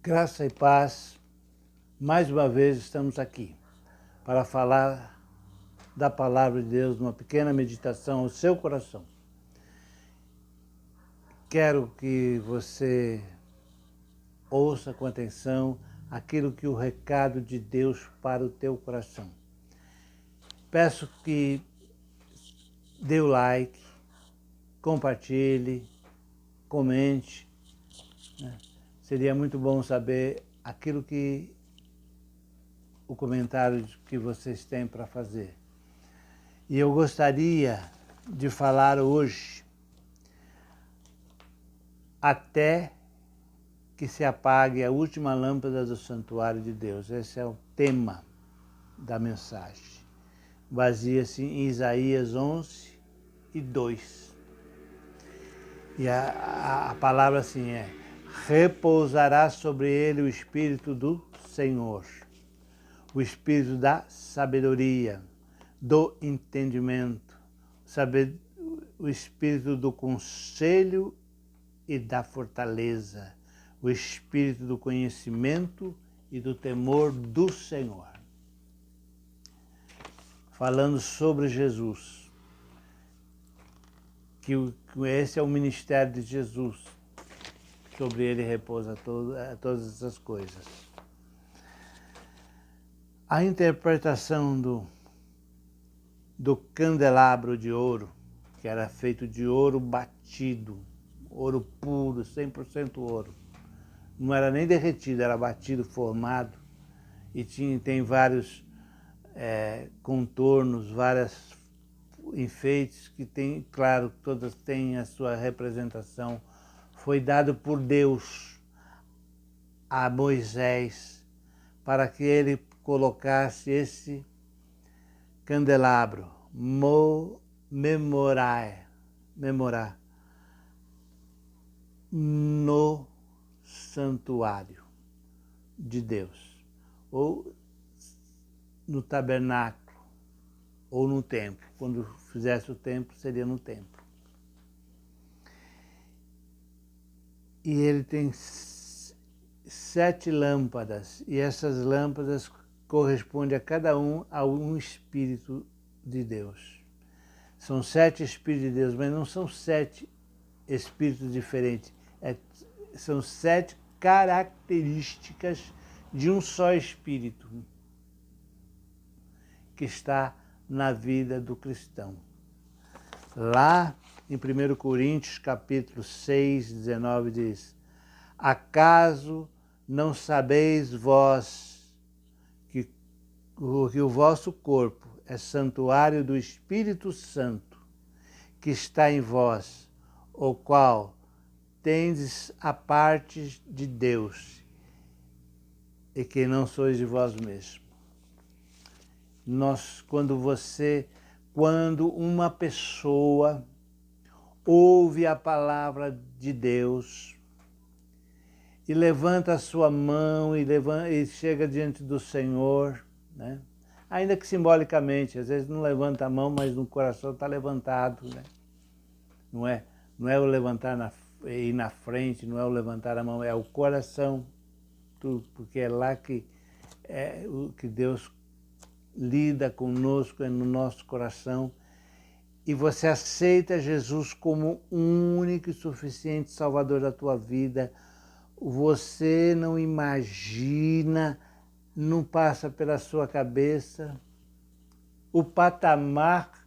Graça e paz, mais uma vez estamos aqui para falar da Palavra de Deus, uma pequena meditação ao seu coração. Quero que você ouça com atenção aquilo que o recado de Deus para o teu coração. Peço que dê o like, compartilhe, comente, né? Seria muito bom saber aquilo que o comentário que vocês têm para fazer. E eu gostaria de falar hoje até que se apague a última lâmpada do santuário de Deus. Esse é o tema da mensagem. Baseia-se em Isaías 11:2. E a palavra assim é: repousará sobre ele o Espírito do Senhor, o Espírito da sabedoria, do entendimento, o Espírito do conselho e da fortaleza, o Espírito do conhecimento e do temor do Senhor. Falando sobre Jesus, que esse é o ministério de Jesus, sobre ele repousa todas essas coisas. A interpretação do candelabro de ouro, que era feito de ouro batido, ouro puro, 100% ouro. Não era nem derretido, era batido, formado, e tem vários contornos, vários enfeites que tem, claro, todas têm a sua representação. Foi dado por Deus a Moisés para que ele colocasse esse candelabro, memorar no santuário de Deus, ou no tabernáculo, ou no templo. Quando fizesse o templo, seria no templo. E ele tem 7 lâmpadas, e essas lâmpadas correspondem a cada um a um Espírito de Deus. São 7 Espíritos de Deus, mas não são 7 Espíritos diferentes. São 7 características de um só Espírito que está na vida do cristão. Lá em 1 Coríntios, capítulo 6, 19, diz: acaso não sabeis vós que o vosso corpo é santuário do Espírito Santo, que está em vós, o qual tendes a parte de Deus, e que não sois de vós mesmos? Quando uma pessoa ouve a palavra de Deus e levanta a sua mão e chega diante do Senhor, né? Ainda que simbolicamente, às vezes não levanta a mão, mas no coração está levantado, né? Não é o levantar ir na frente, não é o levantar a mão, é o coração, porque é lá que Deus lida conosco, é no nosso coração, e você aceita Jesus como um único e suficiente Salvador da tua vida. Você não imagina, não passa pela sua cabeça o patamar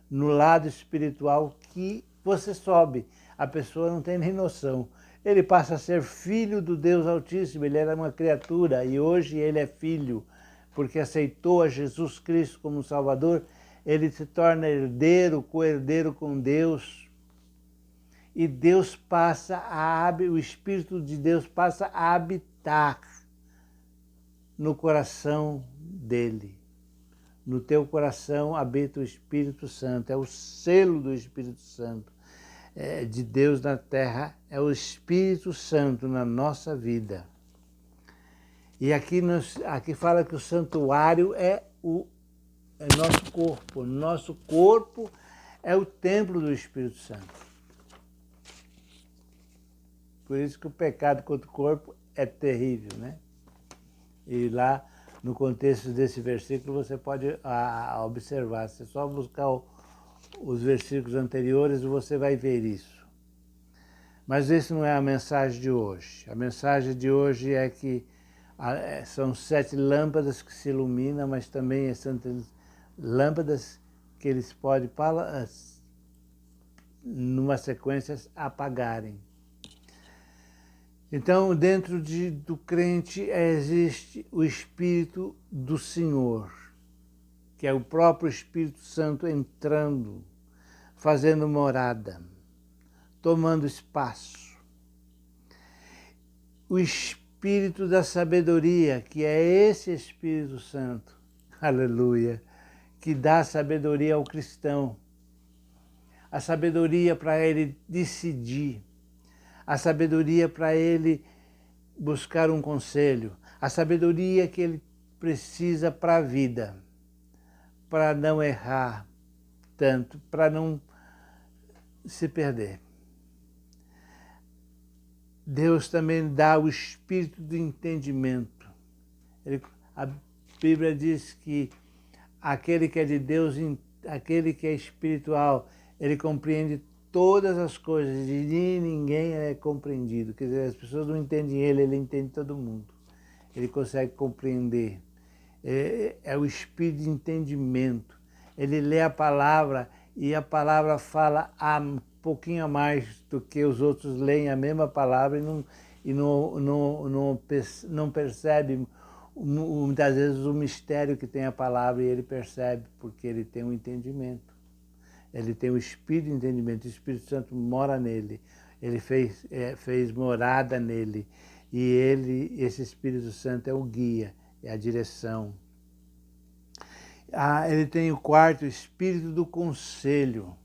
no lado espiritual que você sobe. A pessoa não tem nem noção. Ele passa a ser filho do Deus Altíssimo. Ele era uma criatura e hoje ele é filho, porque aceitou a Jesus Cristo como Salvador. Ele se torna herdeiro, co-herdeiro com Deus. E o Espírito de Deus passa a habitar no coração dele. No teu coração habita o Espírito Santo, é o selo do Espírito Santo, de Deus na terra, é o Espírito Santo na nossa vida. E aqui fala que o santuário é nosso corpo. Nosso corpo é o templo do Espírito Santo. Por isso que o pecado contra o corpo é terrível, né? E lá, no contexto desse versículo, você pode observar. Se só buscar os versículos anteriores, você vai ver isso. Mas esse não é a mensagem de hoje. A mensagem de hoje é que são 7 lâmpadas que se iluminam, mas também são lâmpadas que eles podem, numa sequência, apagarem. Então, dentro do crente existe o Espírito do Senhor, que é o próprio Espírito Santo entrando, fazendo morada, tomando espaço. O Espírito da sabedoria, que é esse Espírito Santo, aleluia, que dá sabedoria ao cristão. A sabedoria para ele decidir, a sabedoria para ele buscar um conselho, a sabedoria que ele precisa para a vida, para não errar tanto, para não se perder. Deus também dá o espírito do entendimento. A Bíblia diz que aquele que é de Deus, aquele que é espiritual, ele compreende todas as coisas, e ninguém é compreendido. Quer dizer, as pessoas não entendem ele entende todo mundo. Ele consegue compreender. É o espírito de entendimento. Ele lê a palavra e a palavra fala um pouquinho a mais do que os outros leem a mesma palavra e não percebe muitas vezes o mistério que tem a palavra, e ele percebe porque ele tem um entendimento. Ele tem o espírito de entendimento, o Espírito Santo mora nele, ele fez morada nele, e esse Espírito Santo é o guia, é a direção. Ele tem o quarto, o espírito do conselho,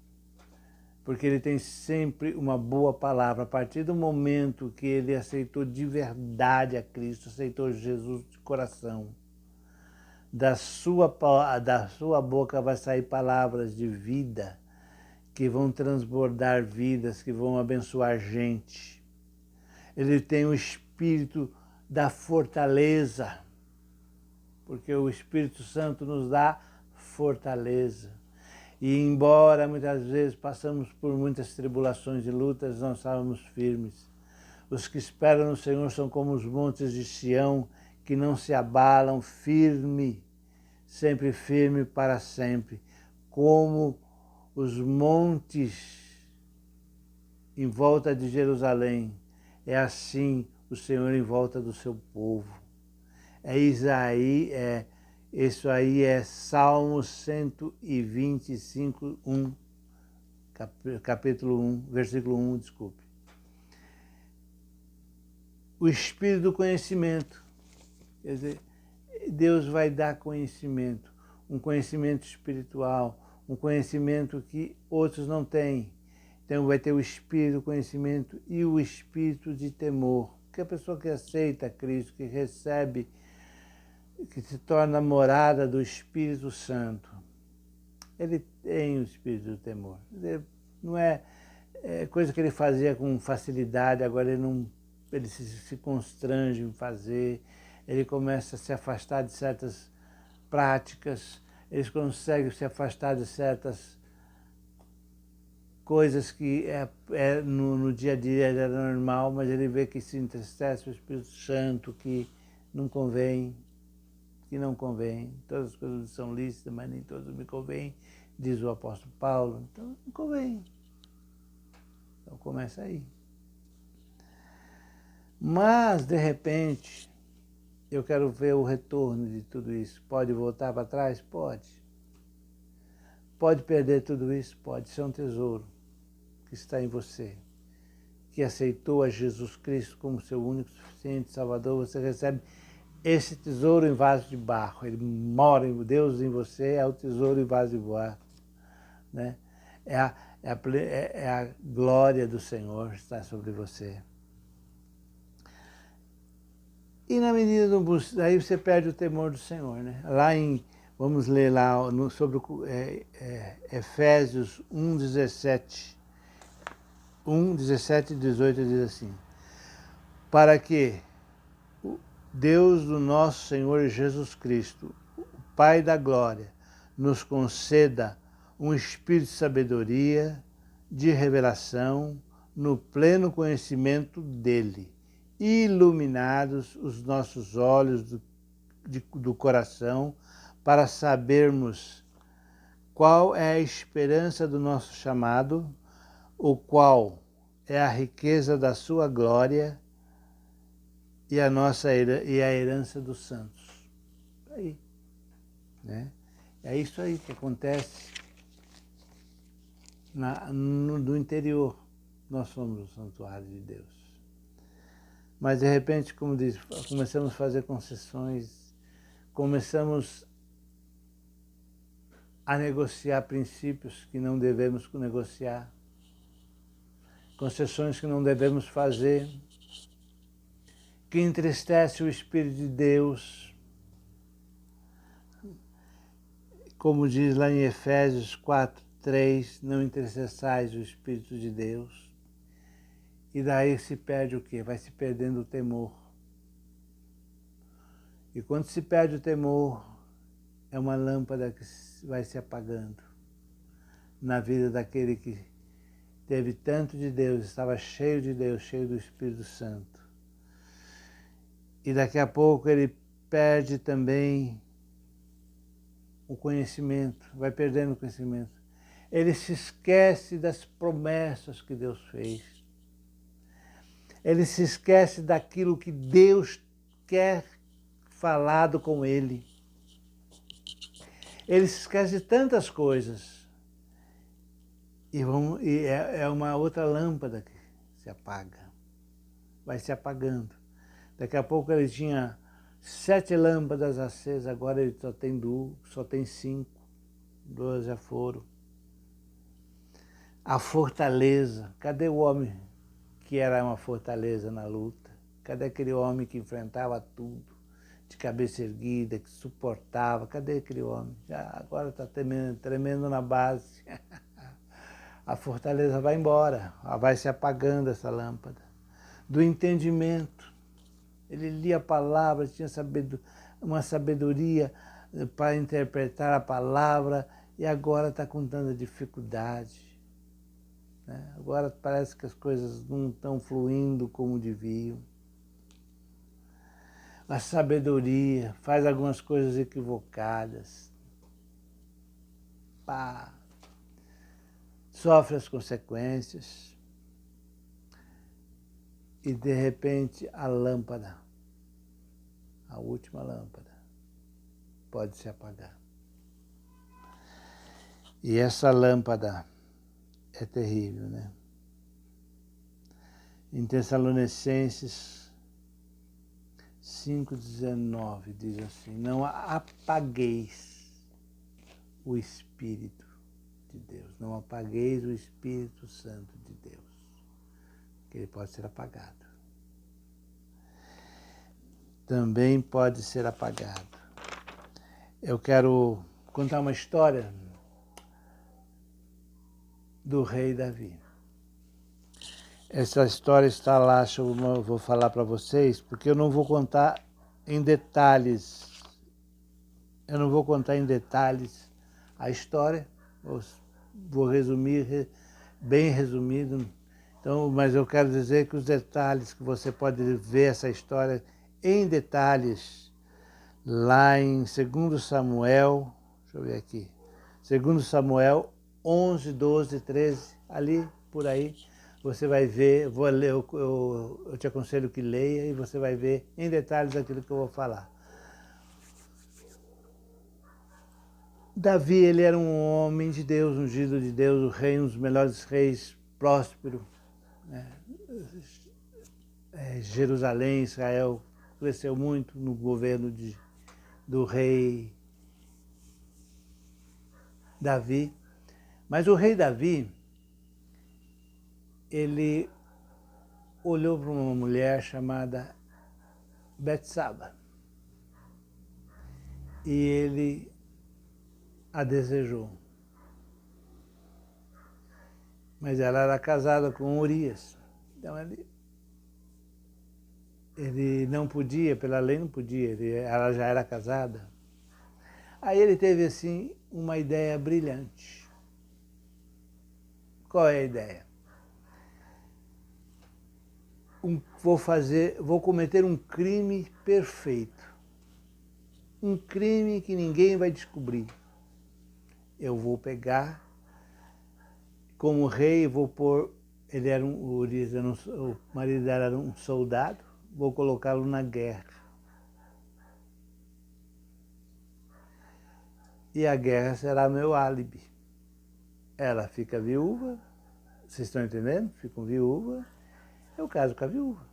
porque ele tem sempre uma boa palavra. A partir do momento que ele aceitou de verdade a Cristo, aceitou Jesus de coração, da sua boca vai sair palavras de vida, que vão transbordar vidas, que vão abençoar gente. Ele tem o espírito da fortaleza, porque o Espírito Santo nos dá fortaleza. E embora muitas vezes passamos por muitas tribulações e lutas, nós estávamos firmes. Os que esperam no Senhor são como os montes de Sião, que não se abalam, sempre firme para sempre, como os montes em volta de Jerusalém. É assim o Senhor em volta do seu povo. Isso aí é Salmo 125, capítulo 1, versículo 1, desculpe. O espírito do conhecimento. Quer dizer, Deus vai dar conhecimento, um conhecimento espiritual, um conhecimento que outros não têm. Então vai ter o espírito do conhecimento e o espírito de temor. Porque a pessoa que aceita Cristo, que recebe, que se torna morada do Espírito Santo, ele tem o espírito do temor. Não é coisa que ele fazia com facilidade, agora ele se constrange em fazer, ele começa a se afastar de certas práticas, ele consegue se afastar de certas coisas que no dia a dia era normal, mas ele vê que se entristece o Espírito Santo, que não convém, todas as coisas são lícitas, mas nem todas me convêm, diz o apóstolo Paulo, então não convém. Então começa aí. Mas, de repente, eu quero ver o retorno de tudo isso. Pode voltar para trás? Pode. Pode perder tudo isso? Pode. Isso é um tesouro que está em você, que aceitou a Jesus Cristo como seu único, suficiente Salvador. Você recebe esse tesouro em vaso de barro. Ele mora, Deus em você é o tesouro em vaso de barro. Né? É a glória do Senhor está sobre você. E na medida do busco, aí você perde o temor do Senhor, né? Vamos ler lá sobre Efésios 1:17. 1:17 e 18 diz assim: para que, Deus do nosso Senhor Jesus Cristo, o Pai da glória, nos conceda um espírito de sabedoria, de revelação, no pleno conhecimento dele, iluminados os nossos olhos do coração, para sabermos qual é a esperança do nosso chamado, o qual é a riqueza da sua glória e a herança dos santos. Aí, né? É isso aí que acontece no interior. Nós somos o santuário de Deus. Mas de repente, como diz, começamos a fazer concessões, começamos a negociar princípios que não devemos negociar, concessões que não devemos fazer, que entristece o Espírito de Deus. Como diz lá em Efésios 4:3, não entristeçais o Espírito de Deus. E daí se perde o quê? Vai se perdendo o temor. E quando se perde o temor, é uma lâmpada que vai se apagando na vida daquele que teve tanto de Deus, estava cheio de Deus, cheio do Espírito Santo. E daqui a pouco ele perde também o conhecimento, vai perdendo o conhecimento. Ele se esquece das promessas que Deus fez. Ele se esquece daquilo que Deus quer falado com ele. Ele se esquece de tantas coisas. E é uma outra lâmpada que se apaga. Vai se apagando. Daqui a pouco ele tinha 7 lâmpadas acesas, agora ele só tem 5. 2 já foram. A fortaleza. Cadê o homem que era uma fortaleza na luta? Cadê aquele homem que enfrentava tudo, de cabeça erguida, que suportava? Cadê aquele homem? Agora está tremendo na base. A fortaleza vai embora, vai se apagando essa lâmpada. Do entendimento. Ele lia a palavra, tinha uma sabedoria para interpretar a palavra e agora está com tanta dificuldade. Né? Agora parece que as coisas não estão fluindo como deviam. A sabedoria faz algumas coisas equivocadas. Pá. Sofre as consequências. E de repente a lâmpada, a última lâmpada, pode se apagar. E essa lâmpada é terrível, né? Em Tessalonicenses 5,19 diz assim: não apagueis o Espírito de Deus, não apagueis o Espírito Santo de Deus, que ele pode ser apagado. Também pode ser apagado. Eu quero contar uma história do rei Davi. Essa história está lá, eu vou falar para vocês, porque eu não vou contar em detalhes. Eu não vou contar em detalhes a história, vou resumir, bem resumido. Então, mas eu quero dizer que os detalhes, que você pode ver essa história em detalhes, lá em 2 Samuel, deixa eu ver aqui, 2 Samuel 11, 12, 13, ali, por aí, você vai ver, vou ler, eu te aconselho que leia e você vai ver em detalhes aquilo que eu vou falar. Davi, ele era um homem de Deus, ungido de Deus, o rei, um dos melhores reis, próspero. Né? Jerusalém, Israel, cresceu muito no governo do rei Davi. Mas o rei Davi, ele olhou para uma mulher chamada Betsaba e ele a desejou. Mas ela era casada com Urias. Então ele ele não podia, pela lei não podia, ela já era casada. Aí ele teve, assim, uma ideia brilhante. Qual é a ideia? Vou cometer um crime perfeito. Um crime que ninguém vai descobrir. Eu vou pegar, como rei, vou pôr, o marido dela era um soldado, vou colocá-lo na guerra. E a guerra será meu álibi. Ela fica viúva, vocês estão entendendo? Ficam viúva, eu caso com a viúva.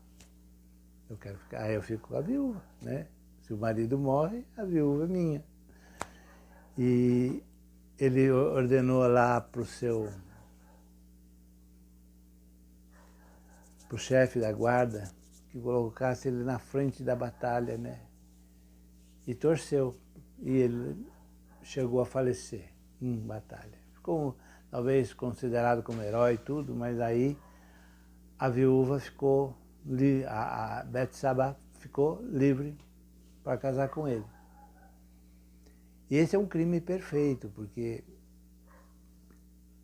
Aí eu fico com a viúva, né? Se o marido morre, a viúva é minha. E ele ordenou lá para o chefe da guarda que colocasse ele na frente da batalha, né? E torceu. E ele chegou a falecer em batalha. Ficou talvez considerado como herói e tudo, mas aí a viúva ficou, a Betsabá ficou livre para casar com ele. E esse é um crime perfeito, porque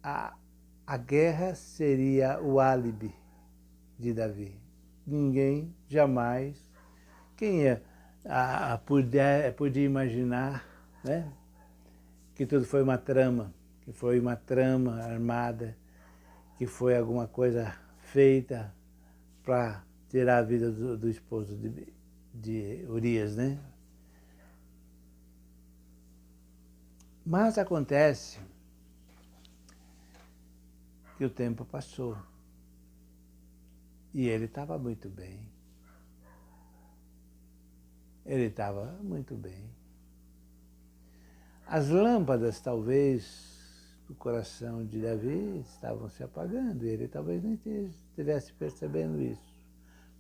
a guerra seria o álibi de Davi. Ninguém jamais, podia imaginar, né, que tudo foi uma trama, que foi uma trama armada, que foi alguma coisa feita para tirar a vida do esposo de Urias, né? Mas acontece que o tempo passou e ele estava muito bem. Ele estava muito bem. As lâmpadas, talvez, do coração de Davi estavam se apagando e ele talvez nem estivesse percebendo isso,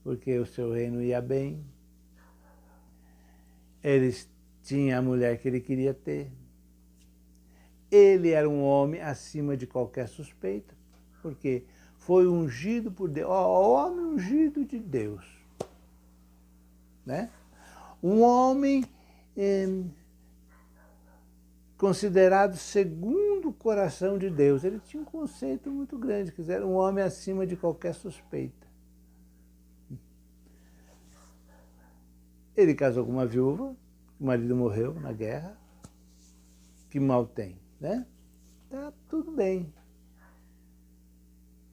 porque o seu reino ia bem, ele tinha a mulher que ele queria ter, ele era um homem acima de qualquer suspeita, porque foi ungido por Deus, homem ungido de Deus, né? Um homem considerado segundo o coração de Deus. Ele tinha um conceito muito grande, que era um homem acima de qualquer suspeita. Ele casou com uma viúva, o marido morreu na guerra, que mal tem, né? Tá tudo bem.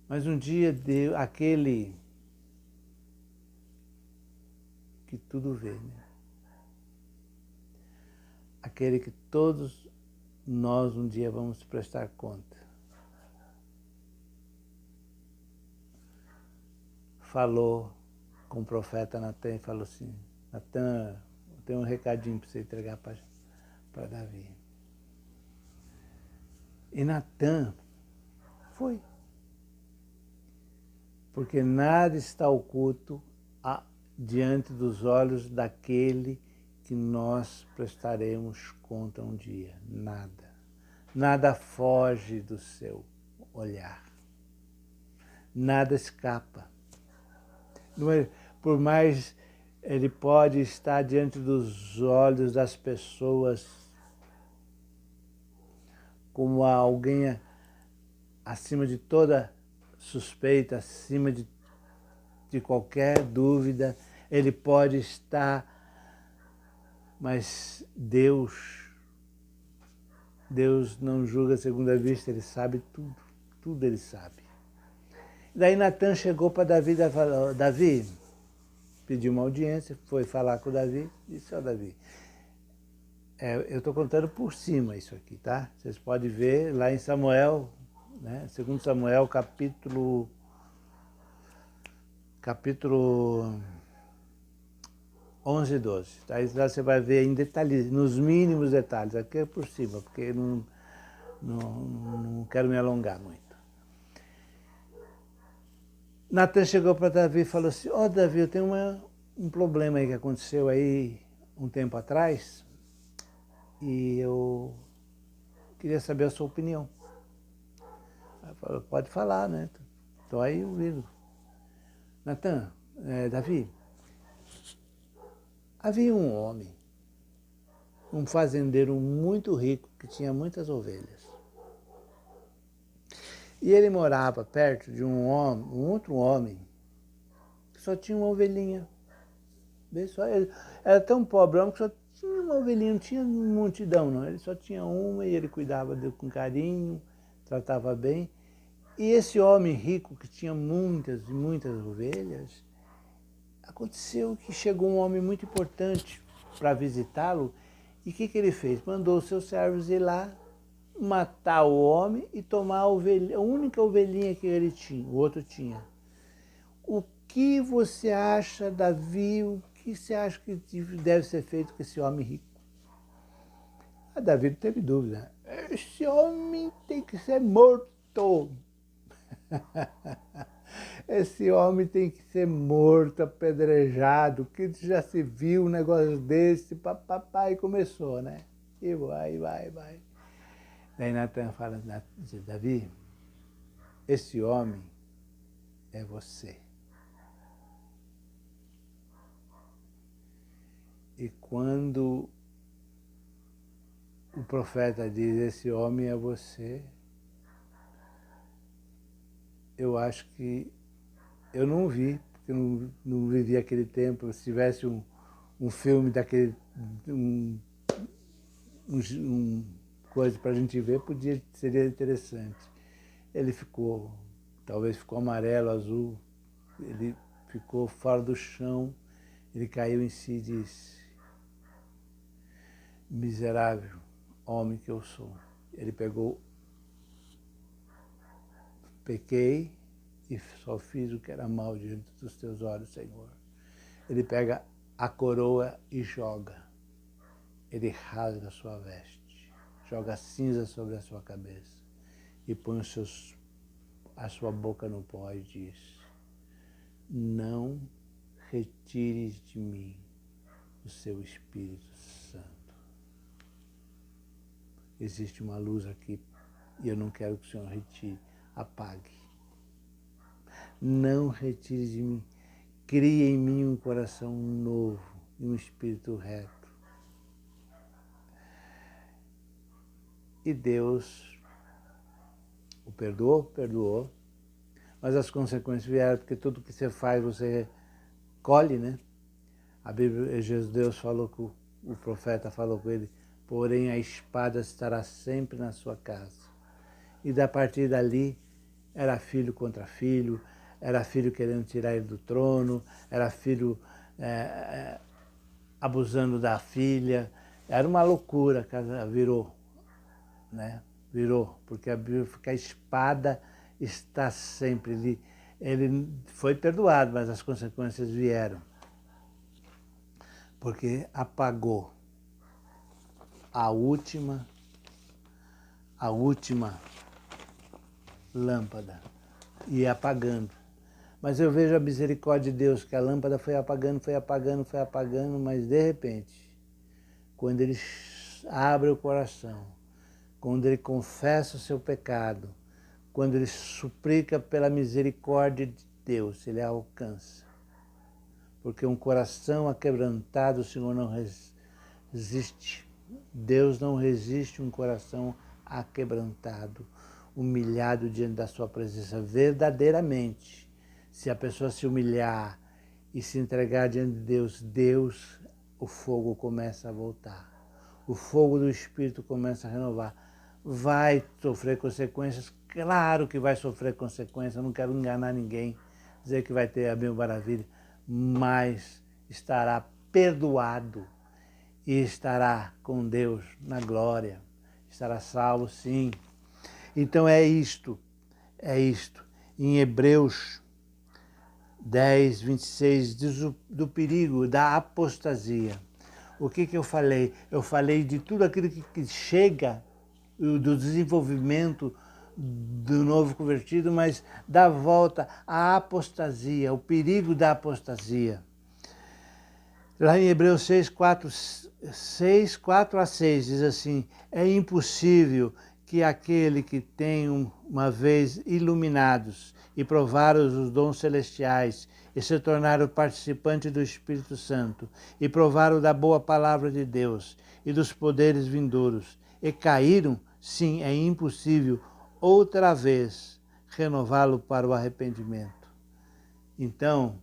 Mas um dia deu aquele que tudo vê, né? Aquele que todos nós um dia vamos prestar conta. Falou com o profeta Natan e falou assim: Natan, eu tenho um recadinho para você entregar para Davi. E Natan foi. Porque nada está oculto diante dos olhos daquele que nós prestaremos conta um dia. Nada. Nada foge do seu olhar. Nada escapa. Por mais ele pode estar diante dos olhos das pessoas como alguém acima de toda suspeita, acima de qualquer dúvida, ele pode estar, mas Deus não julga segundo a vista, ele sabe tudo, tudo ele sabe. Daí Natan chegou para Davi e falou: Davi, pediu uma audiência, foi falar com o Davi, disse: ó, Davi, eu estou contando por cima isso aqui, tá? Vocês podem ver lá em Samuel, né? 2 Samuel, capítulo 11 e 12. Aí você vai ver em detalhes, nos mínimos detalhes, aqui é por cima, porque não quero me alongar muito. Natan chegou para Davi e falou assim: ó, Davi, eu tenho um problema aí que aconteceu aí um tempo atrás e eu queria saber a sua opinião. Aí falou: pode falar, né? Estou aí ouvindo. Natan, Davi, Havia um homem, um fazendeiro muito rico, que tinha muitas ovelhas. E ele morava perto de um outro homem, que só tinha uma ovelhinha. Só ele. Era tão pobre que só tinha uma ovelhinha, não tinha multidão não. Ele só tinha uma e ele cuidava dele com carinho, tratava bem. E esse homem rico, que tinha muitas e muitas ovelhas, aconteceu que chegou um homem muito importante para visitá-lo. E o que ele fez? Mandou os seus servos ir lá, matar o homem e tomar a única ovelhinha que ele tinha, o outro tinha. O que você acha, Davi, o que você acha que deve ser feito com esse homem rico? Davi não teve dúvida. Esse homem tem que ser morto. Esse homem tem que ser morto, apedrejado, que já se viu um negócio desse, papai, começou, né? E vai. Daí Natan fala, Davi, esse homem é você. E quando o profeta diz, esse homem é você, eu acho que eu não vi, porque eu não vivi aquele tempo. Se tivesse um filme daquele, coisa para a gente ver, seria interessante. Ele talvez ficou amarelo, azul, ele ficou fora do chão, ele caiu em si e disse, miserável homem que eu sou. Ele pequei e só fiz o que era mal diante dos teus olhos, Senhor. Ele pega a coroa e joga. Ele rasga a sua veste, joga cinza sobre a sua cabeça e põe a sua boca no pó e diz, não retires de mim o seu Espírito Santo. Existe uma luz aqui e eu não quero que o Senhor retire, apague. Não retire de mim, crie em mim um coração novo e um espírito reto. E Deus o perdoou, mas as consequências vieram, porque tudo que você faz, você colhe, né? A Bíblia, Deus falou com o profeta, falou com ele, porém a espada estará sempre na sua casa. E da partir dali, era filho contra filho, era filho querendo tirar ele do trono, era filho abusando da filha, era uma loucura, a casa virou, né? Virou, porque a espada está sempre ali. Ele foi perdoado, mas as consequências vieram, porque apagou a última lâmpada, e apagando. Mas eu vejo a misericórdia de Deus, que a lâmpada foi apagando, mas de repente, quando ele abre o coração, quando ele confessa o seu pecado, quando ele suplica pela misericórdia de Deus, ele a alcança. Porque um coração aquebrantado, o Senhor não resiste. Deus não resiste um coração aquebrantado, humilhado diante da sua presença, verdadeiramente. Se a pessoa se humilhar e se entregar diante de Deus, o fogo começa a voltar. O fogo do Espírito começa a renovar. Vai sofrer consequências? Claro que vai sofrer consequências, eu não quero enganar ninguém, dizer que vai ter a mil maravilha, mas estará perdoado e estará com Deus na glória, estará salvo sim. Então é isto. Em Hebreus 10, 26, diz do perigo da apostasia. O que eu falei? Eu falei de tudo aquilo que chega, do desenvolvimento do novo convertido, mas dá volta à apostasia, o perigo da apostasia. Lá em Hebreus 6, 4 a 6, diz assim, é impossível que aquele que tem uma vez iluminados e provaram os dons celestiais e se tornaram participantes do Espírito Santo e provaram da boa palavra de Deus e dos poderes vindouros e caíram, sim, é impossível outra vez renová-lo para o arrependimento. Então,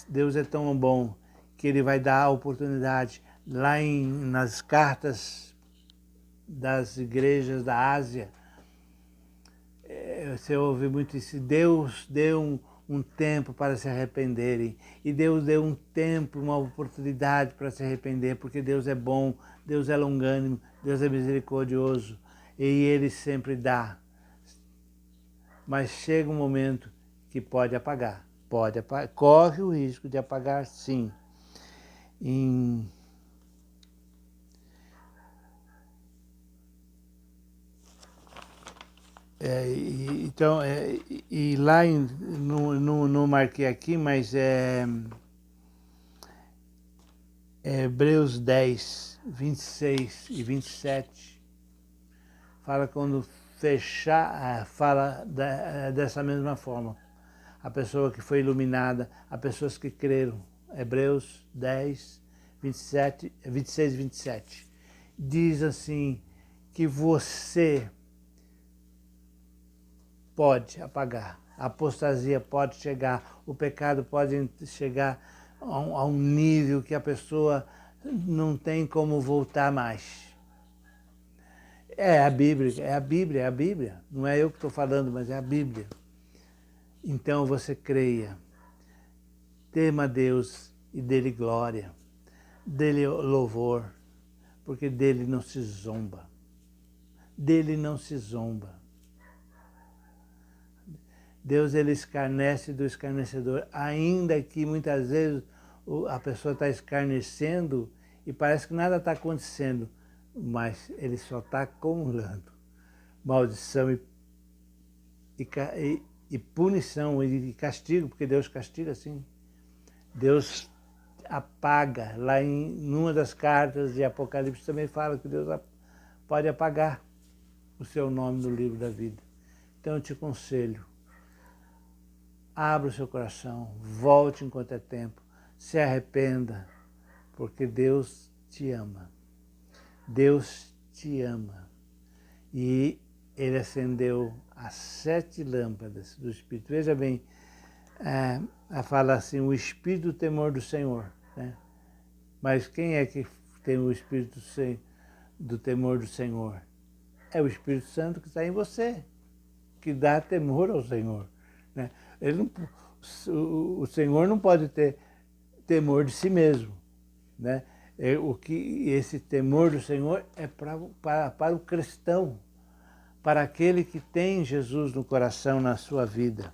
Deus é tão bom que Ele vai dar a oportunidade lá nas cartas das igrejas da Ásia. Você ouve muito isso, Deus deu um tempo para se arrependerem, e Deus deu um tempo, uma oportunidade para se arrepender, porque Deus é bom, Deus é longânimo, Deus é misericordioso, e Ele sempre dá. Mas chega um momento que pode apagar, corre o risco de apagar, sim. Então, lá não marquei aqui, mas é Hebreus 10, 26 e 27, fala quando fechar, fala dessa mesma forma. A pessoa que foi iluminada, as pessoas que creram. Hebreus 10, 26 e 27. Diz assim, que você pode apagar, a apostasia pode chegar, o pecado pode chegar a um nível que a pessoa não tem como voltar mais. É a Bíblia. Não é eu que estou falando, mas é a Bíblia. Então você creia, tema a Deus e dê-lhe glória, dê-lhe louvor, porque dele não se zomba. Dele não se zomba. Deus, ele escarnece do escarnecedor, ainda que muitas vezes a pessoa está escarnecendo e parece que nada está acontecendo, mas ele só está acumulando maldição e punição e castigo, porque Deus castiga assim. Deus apaga, lá numa das cartas de Apocalipse também fala que Deus pode apagar o seu nome no livro da vida. Então eu te aconselho, abra o seu coração, volte enquanto é tempo, se arrependa, porque Deus te ama. Deus te ama. E Ele acendeu as 7 lâmpadas do Espírito. Veja bem, fala assim, o Espírito do temor do Senhor. Né? Mas quem é que tem o Espírito do temor do Senhor? É o Espírito Santo que está em você, que dá temor ao Senhor. Né? O Senhor não pode ter temor de si mesmo. Né? Esse temor do Senhor é para o cristão, para aquele que tem Jesus no coração, na sua vida.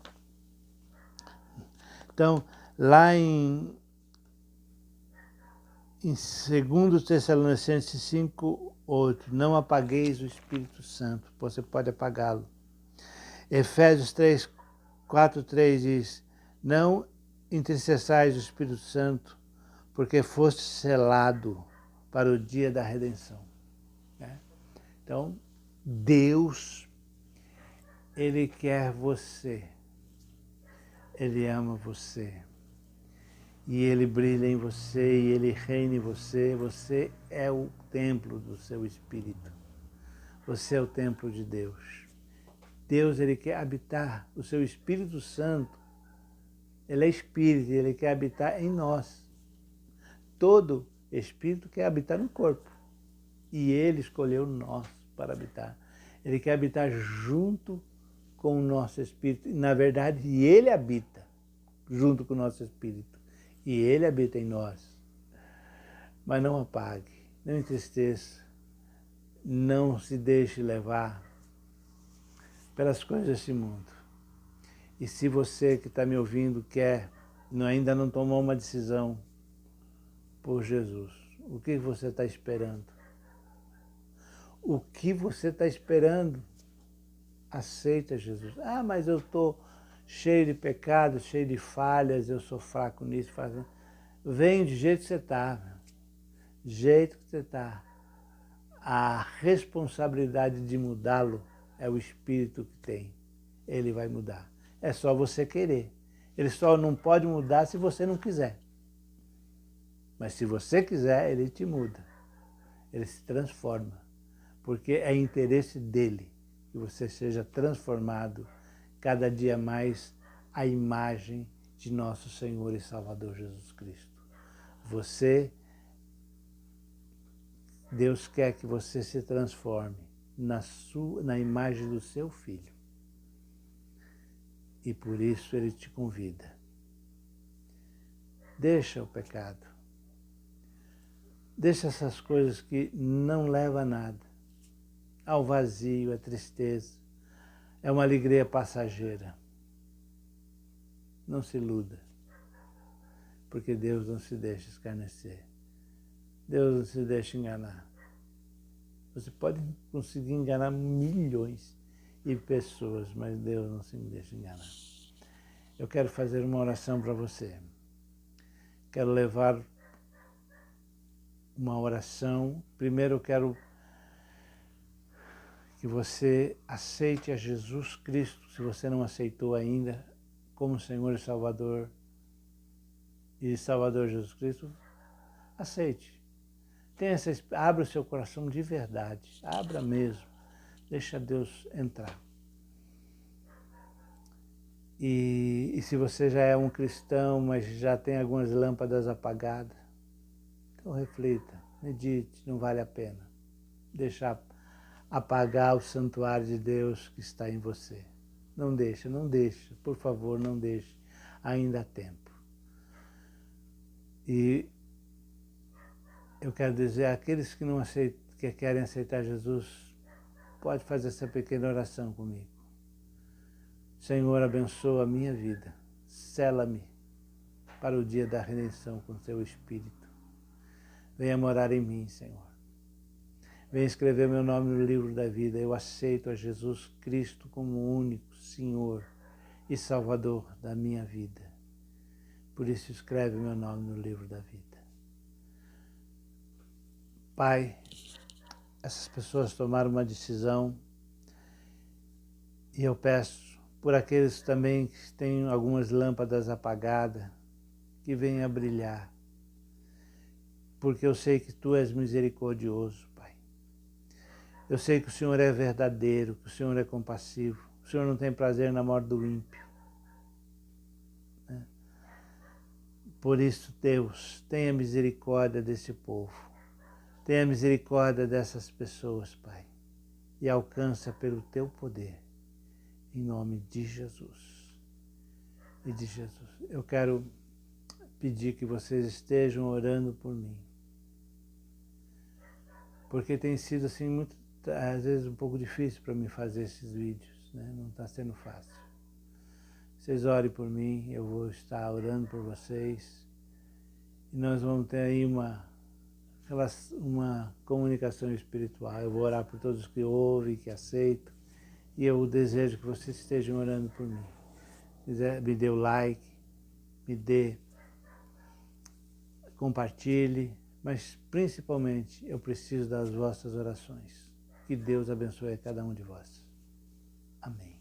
Então, lá em 2 Tessalonicenses 5, 8, não apagueis o Espírito Santo, você pode apagá-lo. Efésios 3, 4, 3 diz, não entristeçais o Espírito Santo, porque foste selado para o dia da redenção. Né? Então, Deus, Ele quer você, Ele ama você, e Ele brilha em você, e Ele reina em você, você é o templo do seu Espírito, você é o templo de Deus. Deus, Ele quer habitar, o seu Espírito Santo, Ele é Espírito, Ele quer habitar em nós. Todo Espírito quer habitar no corpo, e Ele escolheu nós para habitar. Ele quer habitar junto com o nosso Espírito, na verdade, Ele habita junto com o nosso Espírito, e Ele habita em nós. Mas não apague, não entristeça, não se deixe levar pelas coisas desse mundo. E se você que está me ouvindo ainda não tomou uma decisão por Jesus, o que você está esperando? O que você está esperando? Aceita Jesus. Ah, mas eu estou cheio de pecados, cheio de falhas, eu sou fraco nisso. Vem do jeito que você está. Do jeito que você está. a responsabilidade de mudá-lo é o Espírito que tem. Ele vai mudar. É só você querer. Ele só não pode mudar se você não quiser. Mas se você quiser, ele te muda. Ele se transforma. Porque é interesse dele que você seja transformado cada dia mais à imagem de nosso Senhor e Salvador Jesus Cristo. Deus quer que você se transforme na imagem do seu Filho. E por isso ele te convida. Deixa o pecado. Deixa essas coisas que não levam a nada. Ao vazio, à tristeza. É uma alegria passageira. Não se iluda. Porque Deus não se deixa escarnecer. Deus não se deixa enganar. Você pode conseguir enganar milhões de pessoas, mas Deus não se deixa enganar. Eu quero fazer uma oração para você. Quero levar uma oração. Primeiro eu quero que você aceite a Jesus Cristo, se você não aceitou ainda, como Senhor e Salvador. E Salvador Jesus Cristo, aceite. Abra o seu coração de verdade. Abra mesmo. Deixa Deus entrar. E se você já é um cristão, mas já tem algumas lâmpadas apagadas, então reflita, medite, não vale a pena deixar apagar o santuário de Deus que está em você. Não deixa, por favor, não deixe, ainda há tempo. E eu quero dizer, aqueles que não aceitam, que querem aceitar Jesus, pode fazer essa pequena oração comigo. Senhor, abençoa a minha vida, sela-me para o dia da redenção com teu Espírito. Venha morar em mim, Senhor. Venha escrever meu nome no livro da vida. Eu aceito a Jesus Cristo como o único Senhor e Salvador da minha vida. Por isso escreve meu nome no livro da vida. Pai, essas pessoas tomaram uma decisão e eu peço por aqueles também que têm algumas lâmpadas apagadas, que venham a brilhar, porque eu sei que Tu és misericordioso, Pai. Eu sei que o Senhor é verdadeiro, que o Senhor é compassivo, o Senhor não tem prazer na morte do ímpio. Por isso, Deus, tenha misericórdia desse povo. Tenha misericórdia dessas pessoas, Pai, e alcança pelo Teu poder, em nome de Jesus. E de Jesus. Eu quero pedir que vocês estejam orando por mim, porque tem sido assim muito, às vezes um pouco difícil para mim fazer esses vídeos, né? Não está sendo fácil. Vocês orem por mim, eu vou estar orando por vocês, e nós vamos ter aí uma comunicação espiritual. Eu vou orar por todos que ouvem, que aceitam, e eu desejo que vocês estejam orando por mim. Me dê o like, compartilhe, mas principalmente eu preciso das vossas orações. Que Deus abençoe a cada um de vós. Amém.